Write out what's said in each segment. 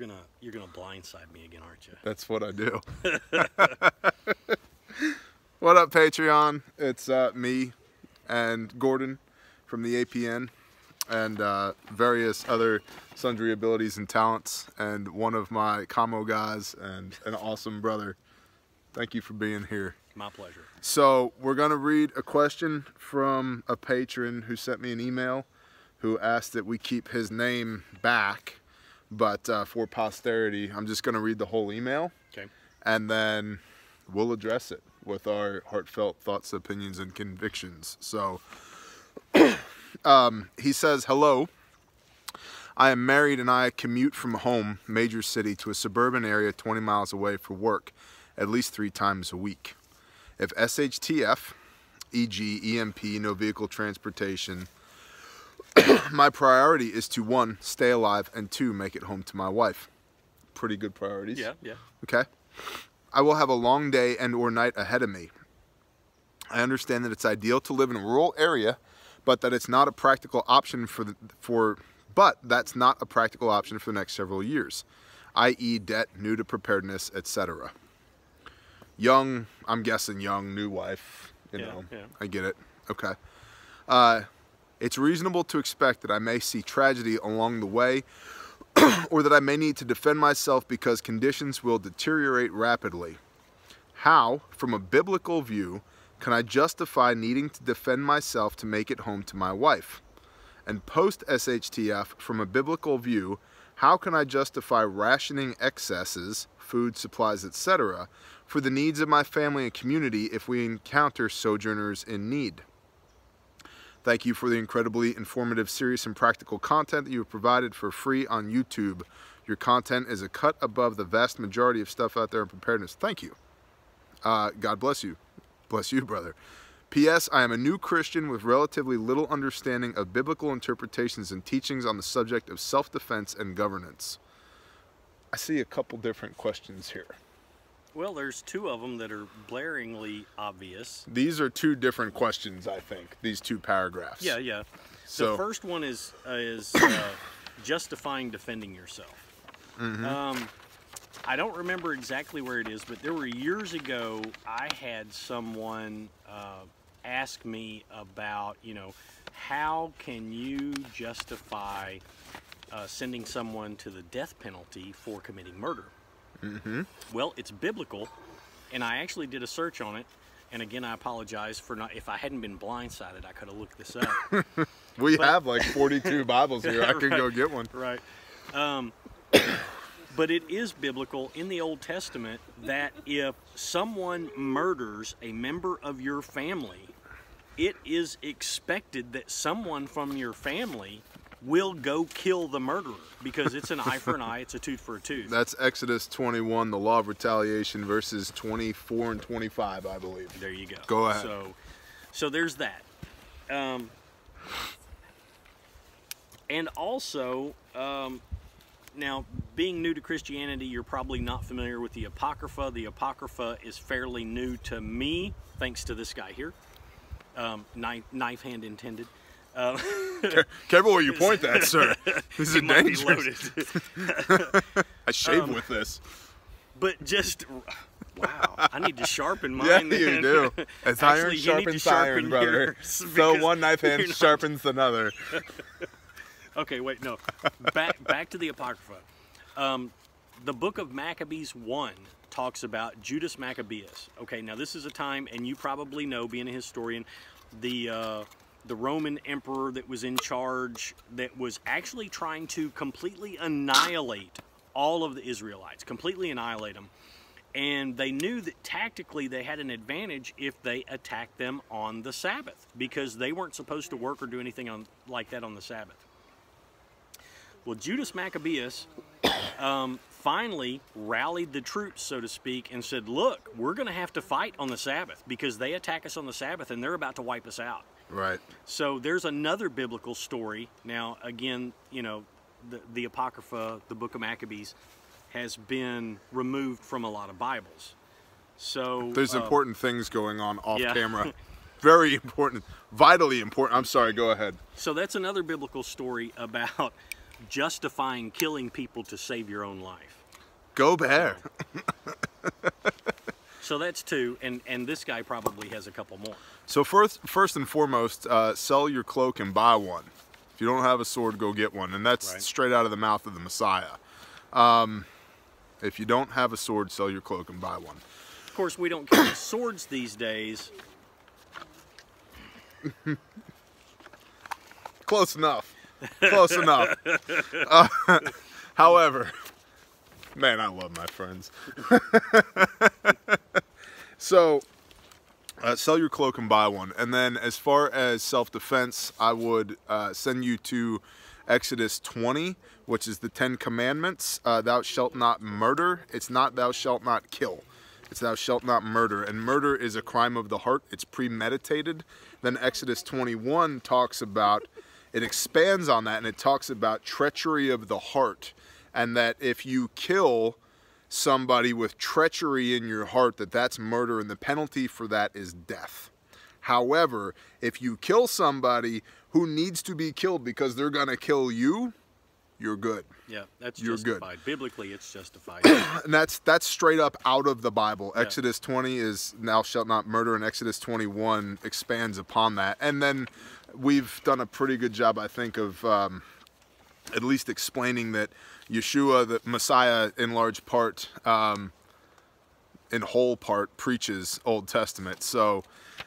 gonna blindside me again, aren't you? That's what I do. What up, Patreon? It's me and Gordon from the APN and various other sundry abilities and talents, and one of my commo guys and an awesome brother. Thank you for being here. My pleasure. So we're gonna read a question from a patron who sent me an email, who asked that we keep his name back, but for posterity, I'm just gonna read the whole email. Okay. And then we'll address it with our heartfelt thoughts, opinions, and convictions. So he says, hello, I am married and I commute from home, major city, to a suburban area 20 miles away for work at least 3 times a week. If SHTF, e.g. EMP, no vehicle transportation, my priority is to 1, stay alive, and 2, make it home to my wife. Pretty good priorities. Yeah, yeah. Okay. I will have a long day and or night ahead of me. I understand that it's ideal to live in a rural area, but that it's not a practical option that's not a practical option for the next several years, i.e. debt, new to preparedness, etc. Young, I'm guessing young, new wife, you know, I get it. Okay. It's reasonable to expect that I may see tragedy along the way, or that I may need to defend myself because conditions will deteriorate rapidly. How, from a biblical view, can I justify needing to defend myself to make it home to my wife? And post-SHTF, from a biblical view, how can I justify rationing excesses, food, supplies, etc., for the needs of my family and community if we encounter sojourners in need? Thank you for the incredibly informative, serious, and practical content that you have provided for free on YouTube. Your content is a cut above the vast majority of stuff out there in preparedness. Thank you. God bless you. Bless you, brother. P.S. I am a new Christian with relatively little understanding of biblical interpretations and teachings on the subject of self-defense and governance. I see a couple different questions here. Well, there's 2 of them that are blaringly obvious. These are 2 different questions, I think, these 2 paragraphs. Yeah, yeah. So, the first one is justifying defending yourself. Mm-hmm. I don't remember exactly where it is, but there were years ago, I had someone ask me about, you know, how can you justify sending someone to the death penalty for committing murder? Mm-hmm. Well, it's biblical, and I actually did a search on it. And again, I apologize for not. If I hadn't been blindsided, I could have looked this up. We have like 42 Bibles here. I could go get one. Right. But it is biblical in the Old Testament that if someone murders a member of your family, it is expected that someone from your family will go kill the murderer, because it's an eye for an eye, it's a tooth for a tooth. That's Exodus 21, the law of retaliation, verses 24 and 25, I believe. There you go. Go ahead. So there's that. And also, now, being new to Christianity, you're probably not familiar with the Apocrypha. The Apocrypha is fairly new to me, thanks to this guy here. Knife hand intended. Careful where you point that, sir. This is dangerous. I shave with this. But just, wow, I need to sharpen mine. Yeah, then. you do. As iron Actually, sharpens iron, brother. So one knife hand sharpens another. Okay, wait, no. Back to the Apocrypha. The book of Maccabees 1 talks about Judas Maccabeus. Okay, now this is a time, and you probably know, being a historian, the Roman emperor that was in charge, that was actually trying to completely annihilate all of the Israelites, completely annihilate them. And they knew that tactically they had an advantage if they attacked them on the Sabbath, because they weren't supposed to work or do anything like that on the Sabbath. Well, Judas Maccabeus finally rallied the troops, so to speak, and said, look, we're going to have to fight on the Sabbath because they attack us on the Sabbath and they're about to wipe us out. Right. So there's another biblical story. Now, again, you know, the Apocrypha, the book of Maccabees, has been removed from a lot of Bibles. So there's important things going on off camera. Very important, vitally important. I'm sorry, go ahead. So that's another biblical story about justifying killing people to save your own life. Go Bear. So that's two, and this guy probably has a couple more. So first and foremost, sell your cloak and buy one. If you don't have a sword, go get one. And that's straight out of the mouth of the Messiah. If you don't have a sword, sell your cloak and buy one. Of course, we don't carry swords these days. Close enough. Close enough. However, man, I love my friends. So, sell your cloak and buy one. And then as far as self-defense, I would send you to Exodus 20, which is the 10 Commandments. Thou shalt not murder. It's not thou shalt not kill. It's thou shalt not murder. And murder is a crime of the heart. It's premeditated. Then Exodus 21 talks about, it expands on that, and it talks about treachery of the heart. And that if you kill somebody with treachery in your heart, that's murder, and the penalty for that is death. However, if you kill somebody who needs to be killed because they're going to kill you, you're good. Yeah, that's you're justified. Good. Biblically, it's justified. And that's straight up out of the Bible. Yeah. Exodus 20 is thou shalt not murder, and Exodus 21 expands upon that. And then we've done a pretty good job, I think, of at least explaining that Yeshua, the Messiah, in large part, in whole part, preaches Old Testament. So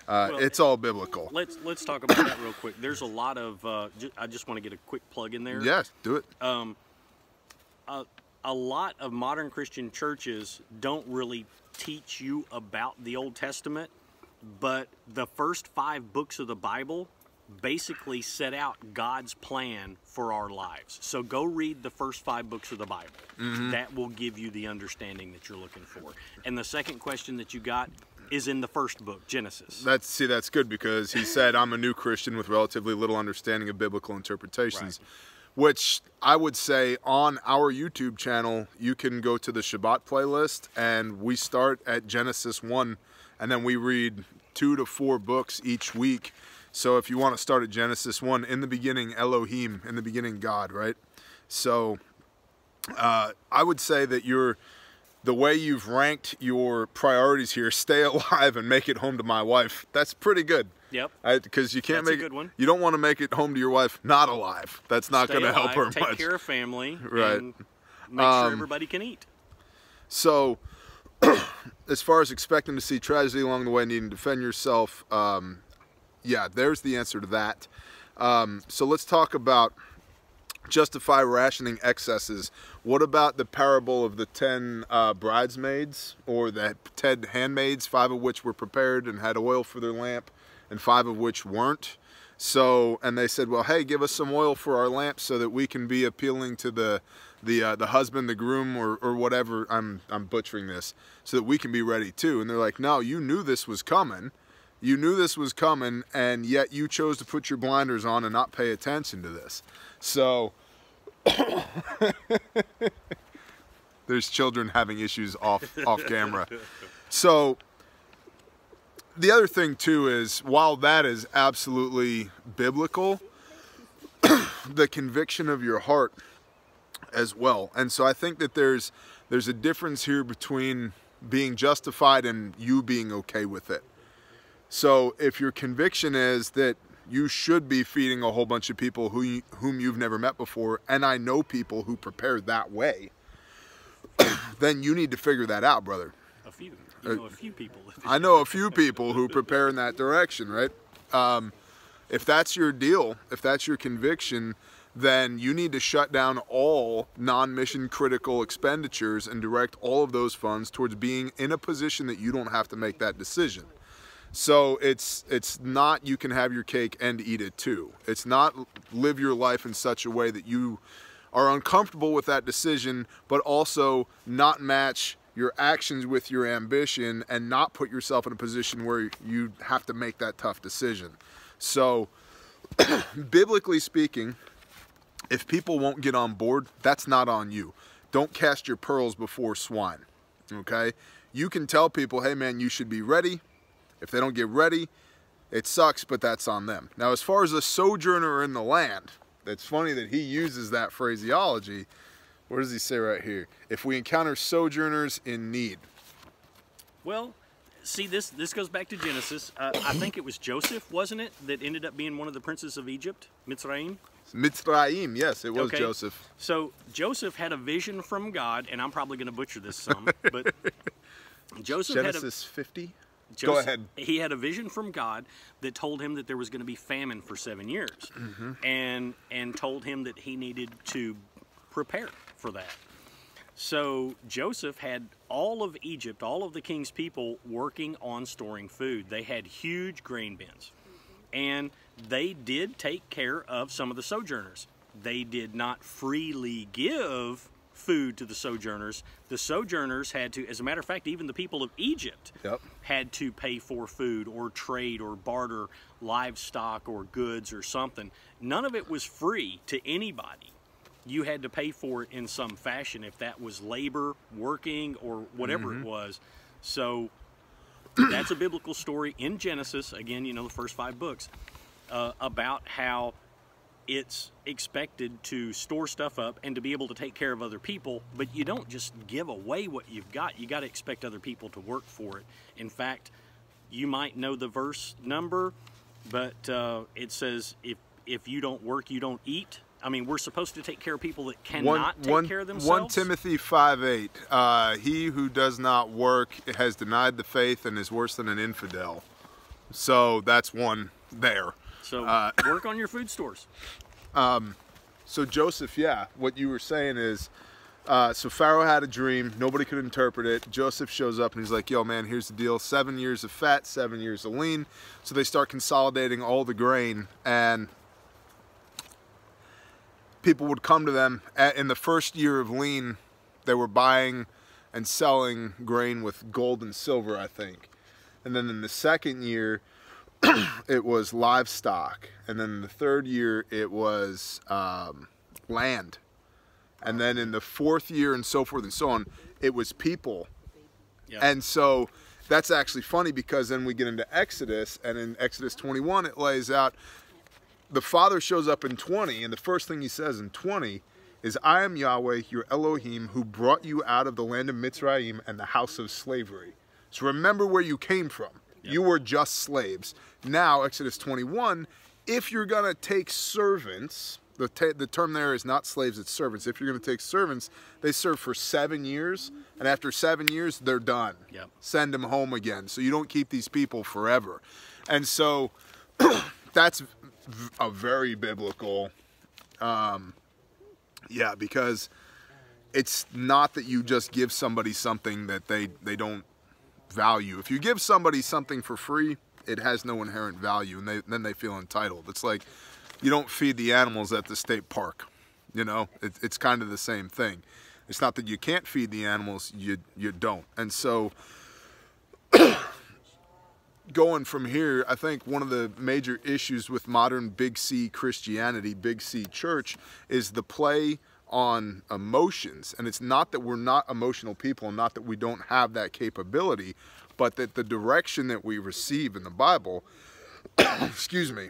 well, it's all biblical. Let's talk about that real quick. There's a lot of. I just want to get a quick plug in there. Yes, do it. A lot of modern Christian churches don't really teach you about the Old Testament, but the first 5 books of the Bible basically set out God's plan for our lives. So go read the first 5 books of the Bible. Mm-hmm. That will give you the understanding that you're looking for. And the second question that you got is in the first book, Genesis. That's good, because he said, I'm a new Christian with relatively little understanding of biblical interpretations. Right. Which I would say on our YouTube channel, you can go to the Shabbat playlist, and we start at Genesis 1, and then we read 2 to 4 books each week. So if you want to start at Genesis 1, in the beginning, Elohim, in the beginning, God, right? So I would say that the way you've ranked your priorities here, stay alive and make it home to my wife, that's pretty good. Yep. Because you can't that's make a good one. You don't want to make it home to your wife not alive. That's not going to help her take much. Take care of family, right? And make sure everybody can eat. So, as far as expecting to see tragedy along the way, needing to defend yourself, yeah, there's the answer to that. So let's talk about justify rationing excesses. What about the parable of the 10 bridesmaids, or the 10 handmaids, 5 of which were prepared and had oil for their lamp, and 5 of which weren't? So, and they said, well, hey, give us some oil for our lamps so that we can be appealing to the husband, the groom, or whatever. I'm butchering this, so that we can be ready too. And they're like, no, you knew this was coming. You knew this was coming, and yet you chose to put your blinders on and not pay attention to this. So, there's children having issues off camera. So, the other thing too is, while that is absolutely biblical, the conviction of your heart as well. And so I think that there's a difference here between being justified and you being okay with it. So if your conviction is that you should be feeding a whole bunch of people whom you've never met before, and I know people who prepare that way, then you need to figure that out, brother. A few. You know a few people. I know a few people who prepare in that direction, right? If that's your deal, if that's your conviction, then you need to shut down all non-mission critical expenditures and direct all of those funds towards being in a position that you don't have to make that decision. So it's not you can have your cake and eat it too. It's not live your life in such a way that you are uncomfortable with that decision, but also not match your actions with your ambition and not put yourself in a position where you have to make that tough decision. So, biblically speaking, if people won't get on board, that's not on you. Don't cast your pearls before swine, okay? You can tell people, hey man, you should be ready. If they don't get ready, it sucks, but that's on them. Now, as far as a sojourner in the land, it's funny that he uses that phraseology. What does he say right here? If we encounter sojourners in need. Well, see, this goes back to Genesis. I think it was Joseph, wasn't it, that ended up being one of the princes of Egypt, Mitzrayim? Mitzrayim, yes, it was Okay. Joseph. So Joseph had a vision from God, and I'm probably going to butcher this some, but Joseph Genesis 50? Joseph, Go ahead. He had a vision from God that told him that there was going to be famine for 7 years, and told him that he needed to prepare for that. So Joseph had all of Egypt, all of the king's people working on storing food. They had huge grain bins, and they did take care of some of the sojourners. They did not freely give food to the sojourners. The sojourners had to, as a matter of fact, even the people of Egypt had to pay for food or trade or barter livestock or goods or something. None of it was free to anybody. You had to pay for it in some fashion, if that was labor, working, or whatever it was. So that's a biblical story in Genesis, again, you know, the first 5 books, about how it's expected to store stuff up and to be able to take care of other people, but you don't just give away what you've got. You got to expect other people to work for it. In fact, you might know the verse number, but it says, if you don't work, you don't eat. I mean, we're supposed to take care of people that cannot take care of themselves. 1 Timothy 5:8. He who does not work has denied the faith and is worse than an infidel. So that's one there. So work on your food stores. So Joseph, yeah, what you were saying is, so Pharaoh had a dream. Nobody could interpret it. Joseph shows up and he's like, yo, man, here's the deal. 7 years of fat, 7 years of lean. So they start consolidating all the grain, and people would come to them. In the first year of lean, they were buying and selling grain with gold and silver, I think. And then in the second year, it was livestock. And then in the third year, it was land. And then in the fourth year, and so forth and so on, it was people. Yep. And so that's actually funny, because then we get into Exodus, and in Exodus 21, it lays out, the Father shows up in 20, and the first thing he says in 20 is, I am Yahweh, your Elohim, who brought you out of the land of Mitzrayim and the house of slavery. So remember where you came from. Yep. You were just slaves. Now, Exodus 21, if you're going to take servants, the term there is not slaves, it's servants. If you're going to take servants, they serve for 7 years, and after 7 years, they're done. Yep. Send them home again. So you don't keep these people forever. And so that's a very biblical, yeah, because it's not that you just give somebody something that they don't value. If you give somebody something for free, it has no inherent value, and then they feel entitled. It's like you don't feed the animals at the state park. You know, it's kind of the same thing. It's not that you can't feed the animals, you don't. And so going from here, I think one of the major issues with modern Big C Christianity, Big C church, is the play on emotions. And it's not that we're not emotional people, and not that we don't have that capability, but that the direction that we receive in the Bible, excuse me,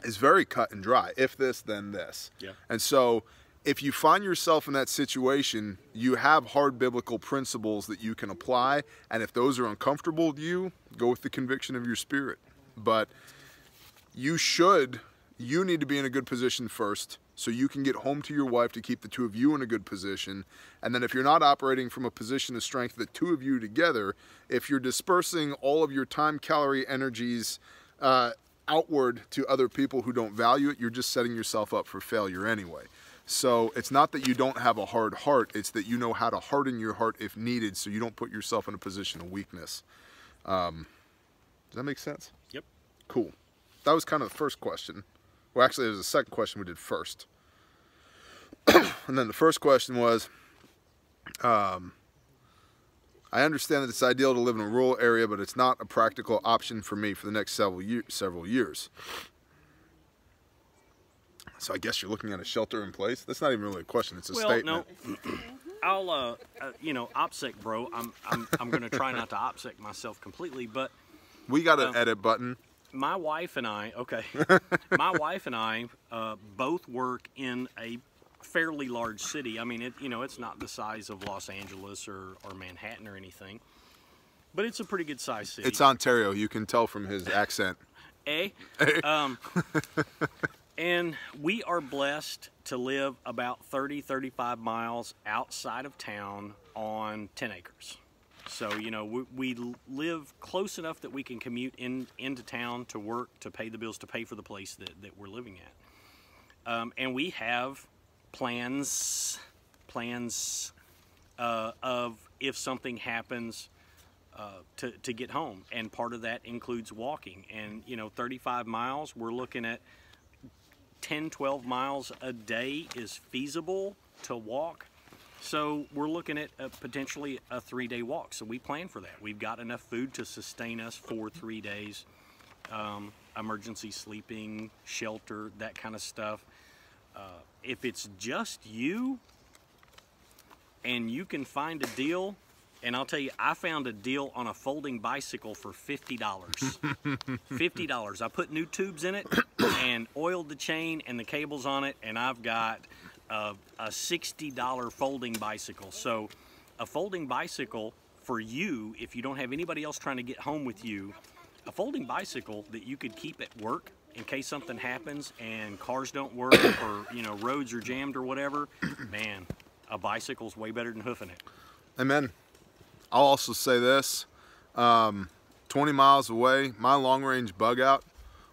is very cut and dry. If this, then this. Yeah. And so if you find yourself in that situation, you have hard biblical principles that you can apply, and if those are uncomfortable with you, go with the conviction of your spirit. But you need to be in a good position first, so you can get home to your wife to keep the two of you in a good position. And then if you're not operating from a position of strength, the two of you together, if you're dispersing all of your time, calorie, energies outward to other people who don't value it, you're just setting yourself up for failure anyway. So it's not that you don't have a hard heart, it's that you know how to harden your heart if needed, so you don't put yourself in a position of weakness. Does that make sense? Yep. Cool. That was kind of the first question. Well, actually, there's a second question we did first. And then the first question was, I understand that it's ideal to live in a rural area, but it's not a practical option for me for the next several years. So I guess you're looking at a shelter in place? That's not even really a question, it's a statement. No. I'll, OPSEC, bro. I'm going to try not to OPSEC myself completely, but we got an edit button. My wife and I, okay, my wife and I both work in a fairly large city. I mean, it's not the size of Los Angeles or Manhattan or anything, but it's a pretty good sized city. It's Ontario. You can tell from his accent. And we are blessed to live about 35 miles outside of town on 10 acres. So, we live close enough that we can commute into town to work, to pay the bills, to pay for the place that we're living at. And we have plans of if something happens to get home. And part of that includes walking. And, 35 miles, we're looking at 10, 12 miles a day is feasible to walk. So we're looking at potentially a 3-day walk. So we plan for that. We've got enough food to sustain us for 3 days. Emergency sleeping, shelter, that kind of stuff. If it's just you and you can find a deal, and I'll tell you, I found a deal on a folding bicycle for $50. $50. I put new tubes in it and oiled the chain and the cables on it, and I've got a $60 folding bicycle. So a folding bicycle for you, if you don't have anybody else trying to get home with you, a folding bicycle that you could keep at work in case something happens and cars don't work or roads are jammed or whatever, man, a bicycle's way better than hoofing it. Amen. I'll also say this, 20 miles away, my long-range bug out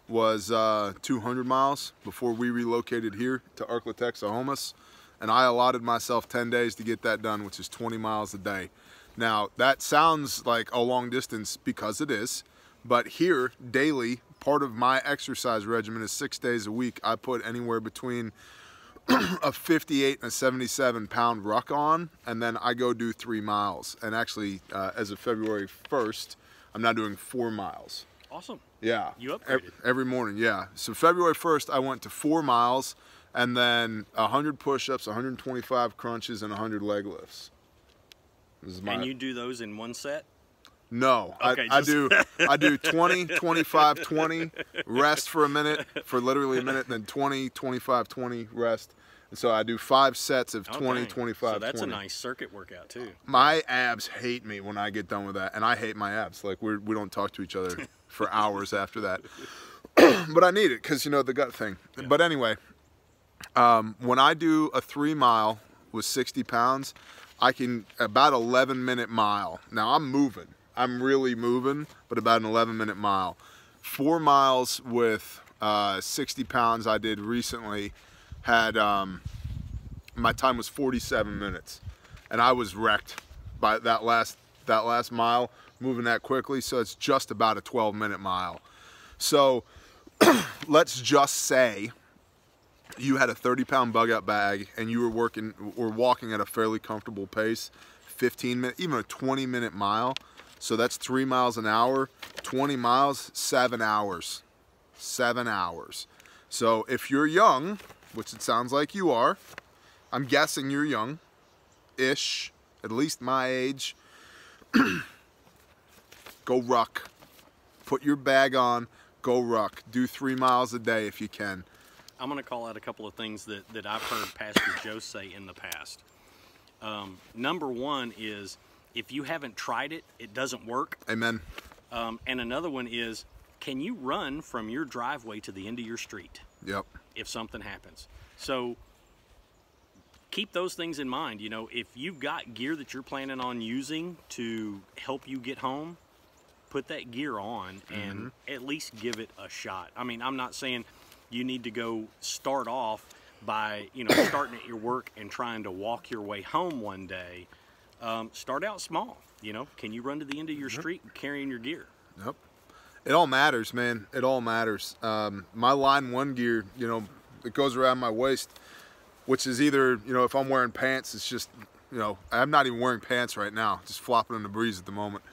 was 200 miles before we relocated here to Arklatex, Ohomas, and I allotted myself 10 days to get that done, which is 20 miles a day. Now, that sounds like a long distance because it is, but here, daily, part of my exercise regimen is 6 days a week. I put anywhere between a 58 and a 77 pound ruck on, and then I go do 3 miles. And actually, as of February 1st, I'm now doing 4 miles. Awesome. Yeah. You upgraded. Every morning, yeah. So February 1st, I went to 4 miles, and then 100 push-ups, 125 crunches, and 100 leg lifts. And you do those in one set? No, okay, I do 20, 25, 20, rest for a minute, for literally a minute, then 20, 25, 20, rest. And so I do 5 sets of 20, 25, so that's 20. a nice circuit workout too. My abs hate me when I get done with that, and I hate my abs. Like we don't talk to each other for hours after that. But I need it because, the gut thing. Yeah. But anyway, when I do a 3 mile with 60 pounds, I can, about 11-minute mile. Now I'm moving. I'm really moving, but about an 11-minute mile. 4 miles with 60 pounds I did recently had, my time was 47 minutes. And I was wrecked by that last mile, moving that quickly, so it's just about a 12-minute mile. So let's just say you had a 30-pound bug out bag and you were walking at a fairly comfortable pace, 15 minutes, even a 20-minute mile. So that's 3 miles an hour, 20 miles, 7 hours. 7 hours. So if you're young, which it sounds like you are, I'm guessing you're young-ish, at least my age, go ruck. Put your bag on, go ruck. Do 3 miles a day if you can. I'm going to call out a couple of things that I've heard Pastor Joe say in the past. Number one is, if you haven't tried it, it doesn't work. Amen. And another one is, can you run from your driveway to the end of your street? Yep. If something happens. So keep those things in mind. If you've got gear that you're planning on using to help you get home, put that gear on and at least give it a shot. I mean, I'm not saying you need to go start off by, starting at your work and trying to walk your way home one day. Start out small. Can you run to the end of your street carrying your gear? Yep. It all matters, man. It all matters. My Line 1 gear, it goes around my waist, which is either, if I'm wearing pants, it's just, I'm not even wearing pants right now, just flopping in the breeze at the moment.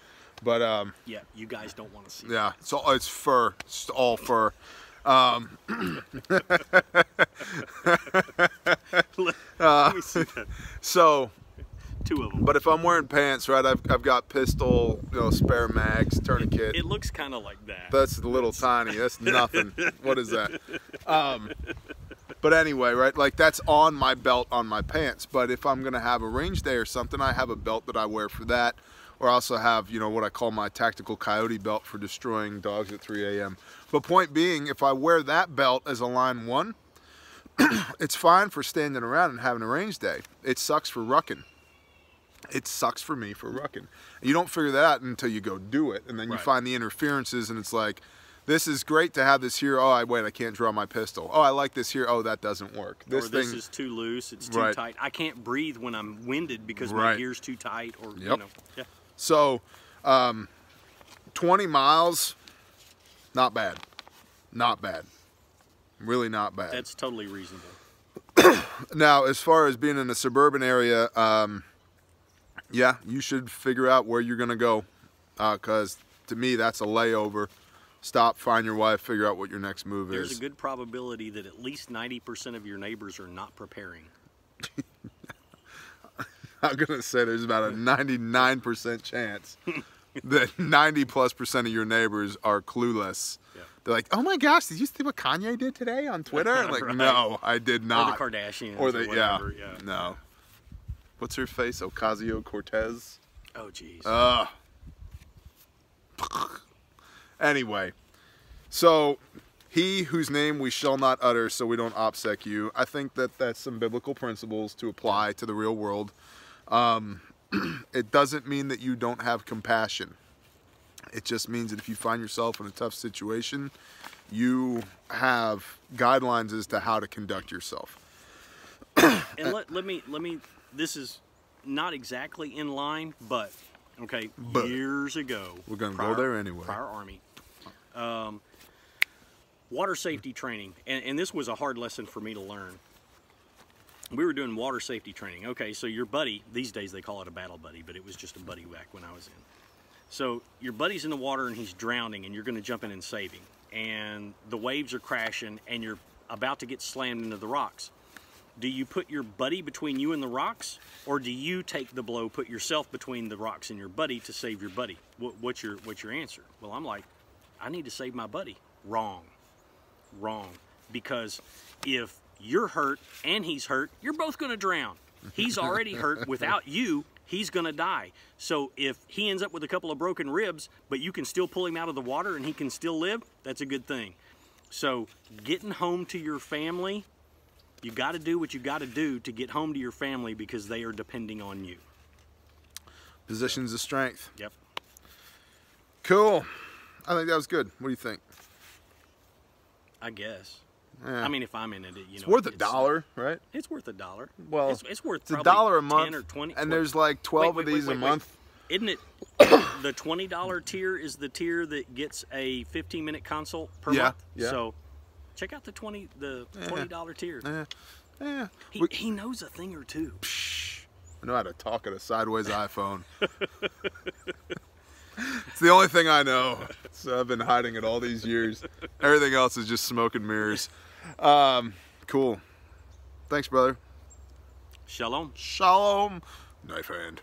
But yeah, you guys don't want to see. Yeah, it's fur. It's all fur. Let me see that. So 2 of them. But if I'm wearing pants, right, I've got pistol, you know, spare mags, tourniquet. It looks kind of like that. That's a little tiny. That's nothing. What is that? But anyway, right, like that's on my belt on my pants. But if I'm gonna have a range day or something, I have a belt that I wear for that. Or I also have, you know, what I call my tactical coyote belt for destroying dogs at 3 a.m. But point being, if I wear that belt as a line 1, it's fine for standing around and having a range day. It sucks for rucking. It sucks for me for rucking. You don't figure that out until you go do it. And then you find the interferences and it's like, this is great to have this here. Oh, I can't draw my pistol. Oh, I like this here. Oh, that doesn't work. This is too loose. It's too tight. I can't breathe when I'm winded because my gear's too tight. Or you know, yeah. So, 20 miles, not bad. Not bad. Really not bad. That's totally reasonable. Now, as far as being in a suburban area, yeah, you should figure out where you're going to go. Because to me, that's a layover. Stop, find your wife, figure out what your next move is. There's a good probability that at least 90% of your neighbors are not preparing. I'm going to say there's about a 99% chance that 90+% of your neighbors are clueless. Yeah. They're like, oh my gosh, did you see what Kanye did today on Twitter? I'm like, no, I did not. Or the Kardashians. Or whatever. Yeah. No. What's her face? Ocasio-Cortez? Oh, jeez. Anyway, so he whose name we shall not utter so we don't OPSEC you, I think that that's some biblical principles to apply to the real world. It doesn't mean that you don't have compassion. It just means that if you find yourself in a tough situation, you have guidelines as to how to conduct yourself. And let me, this is not exactly in line, but, okay, years ago. We're going to go there anyway. Prior Army. Water safety training, and this was a hard lesson for me to learn. We were doing water safety training. Okay, so your buddy, these days they call it a battle buddy, but it was just a buddy back when I was in. So your buddy's in the water and he's drowning and you're going to jump in and save him. And the waves are crashing and you're about to get slammed into the rocks. Do you put your buddy between you and the rocks, or do you take the blow, put yourself between the rocks and your buddy to save your buddy? What's your answer? Well, I'm like, I need to save my buddy. Wrong. Wrong. Because if you're hurt and he's hurt, you're both going to drown. He's already hurt. Without you, he's going to die. So if he ends up with a couple of broken ribs, but you can still pull him out of the water and he can still live, that's a good thing. So getting home to your family, you got to do what you got to do to get home to your family because they are depending on you. Positions of strength. Yep. Cool. I think that was good. What do you think? I guess. Yeah. I mean, if I'm in it, it's worth $1, right? It's worth $1. Well, it's worth $1 a month, 10 or 20, and there's like 12 of these a month. Isn't it? The $20 tier is the tier that gets a 15-minute consult per month. Yeah. So check out the $20 tier. Yeah. He knows a thing or two. Psh, I know how to talk at a sideways iPhone. It's the only thing I know. So I've been hiding it all these years. Everything else is just smoke and mirrors. Cool. Thanks, brother. Shalom. Shalom. Knife hand.